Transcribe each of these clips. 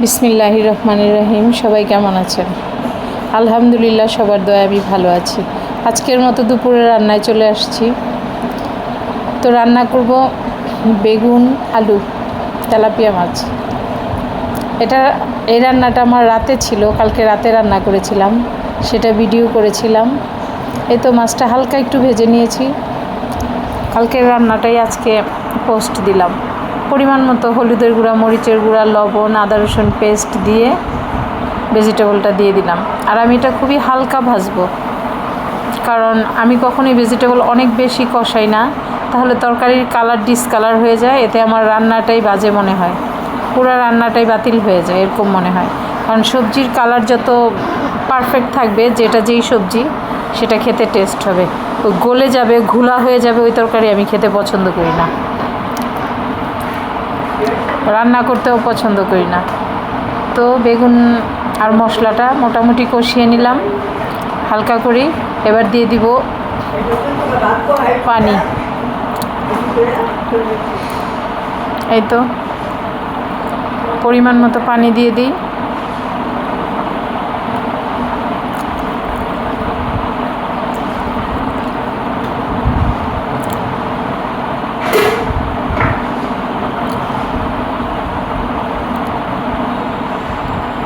বিসমিল্লাহির রহমানির রহিম। সবাই কেমন আছেন? আলহামদুলিল্লাহ, সবার দয়ায় আমি ভালো আছি। আজকের মতো দুপুরে রান্নায় চলে আসছি। তো রান্না করব বেগুন, আলু, তেলাপিয়া মাছ। এই রান্নাটা আমার রাতে ছিল, কালকে রাতে রান্না করেছিলাম, সেটা ভিডিও করেছিলাম। এই তো মাছটা হালকা একটু ভেজে নিয়েছি। কালকের রান্নাটাই আজকে পোস্ট দিলাম। পরিমাণ মতো হলুদের গুঁড়া, মরিচের গুঁড়া, লবণ, আদা রসুন পেস্ট দিয়ে ভেজিটেবলটা দিয়ে দিলাম। আর আমি এটা খুবই হালকা ভাজবো, কারণ আমি কখনোই ভেজিটেবল অনেক বেশি কষাই না, তাহলে তরকারির কালার ডিসকালার হয়ে যায়, এতে আমার রান্নাটাই বাজে মনে হয়, পুরো রান্নাটাই বাতিল হয়ে যায় এরকম মনে হয়। কারণ সবজির কালার যত পারফেক্ট থাকবে, যেই সবজি সেটা খেতে টেস্ট হবে। ওই গলে যাবে, ঘোলা হয়ে যাবে ওই তরকারি আমি খেতে পছন্দ করি না, রান্না করতেও পছন্দ করি না। তো বেগুন আর মশলাটা মোটামুটি কষিয়ে নিলাম হালকা করে। এবার দিয়ে দিব পানি। এই তো পরিমাণ মতো পানি দিয়ে দিই।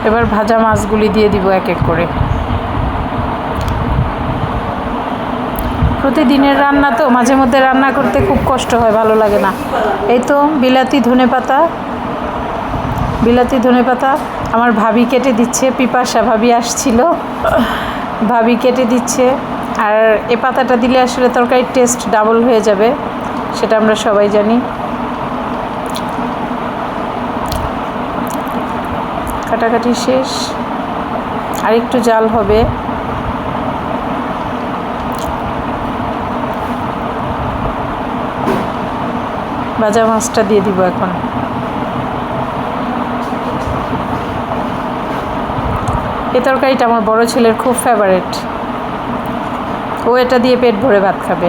এবার ভাজা মাছগুলি দিয়ে দিব এক এক করে। প্রতিদিনের রান্না তো, মাঝে মধ্যে রান্না করতে খুব কষ্ট হয়, ভালো লাগে না। এই তো বিলাতি ধনেপাতা আমার ভাবি কেটে দিচ্ছে। পিপাসা ভাবি আসছিল, ভাবি কেটে দিচ্ছে। আর এ পাতাটা দিলে আসলে তরকারির টেস্ট ডাবল হয়ে যাবে, সেটা আমরা সবাই জানি। কাটাকাটি শেষ, আর একটু জাল হবে। ভাজা মাছটা দিয়ে দিব এখন। এই তরকারিটা আমার বড় ছেলের খুব ফেভারিট, ও এটা দিয়ে পেট ভরে ভাত খাবে।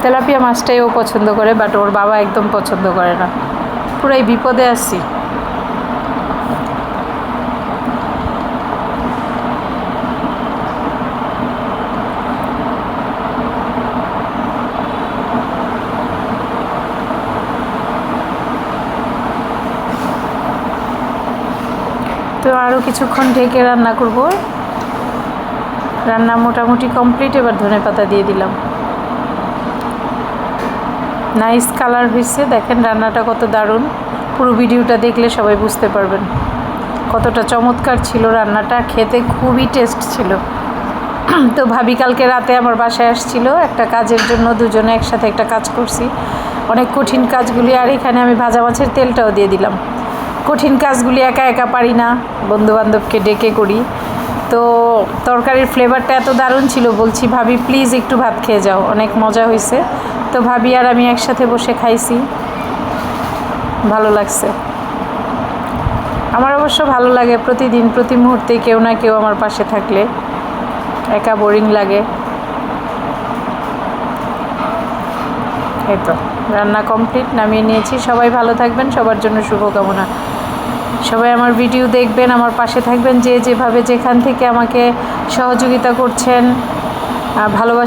তেলাপিয়া মাছটাই ও পছন্দ করে, বাট ওর বাবা একদম পছন্দ করে না। পুরাই বিপদে আছি। তো আরও কিছুক্ষণ ঢেকে রান্না করব। রান্না মোটামুটি কমপ্লিট। এবার ধনেপাতা দিয়ে দিলাম। নাইস কালার হয়েছে, দেখেন রান্নাটা কত দারুণ। পুরো ভিডিওটা দেখলে সবাই বুঝতে পারবেন কতটা চমৎকার ছিল রান্নাটা, খেতে খুবই টেস্ট ছিল। তো ভাবি কালকে রাতে আমার বাসায় আসছিল একটা কাজের জন্য, দুজনে একসাথে একটা কাজ করছি, অনেক কঠিন কাজগুলি। আর এখানে আমি ভাজা মাছের তেলটাও দিয়ে দিলাম। কঠিন কাজগুলি একা একা পারি না, বন্ধুবান্ধবকে ডেকে করি। তো তরকারির ফ্লেভারটা এত দারুণ ছিল, বলছি ভাবি প্লিজ একটু ভাত খেয়ে যাও, অনেক মজা হয়েছে। তো ভাবি আর আমি একসাথে বসে খাইছি, ভালো লাগছে। আমার অবশ্য ভালো লাগে প্রতিদিন প্রতি মুহূর্তে কেউ না কেউ আমার পাশে থাকলে, একা বোরিং লাগে। এই তো রান্না কমপ্লিট, নামিয়ে নিয়েছি। সবাই ভালো থাকবেন, সবার জন্য শুভকামনা। সবাই আমার ভিডিও দেখবেন, আমার পাশে থাকবেন, যেভাবে যেখান থেকে আমাকে সহযোগিতা করছেন, ভালোবাসা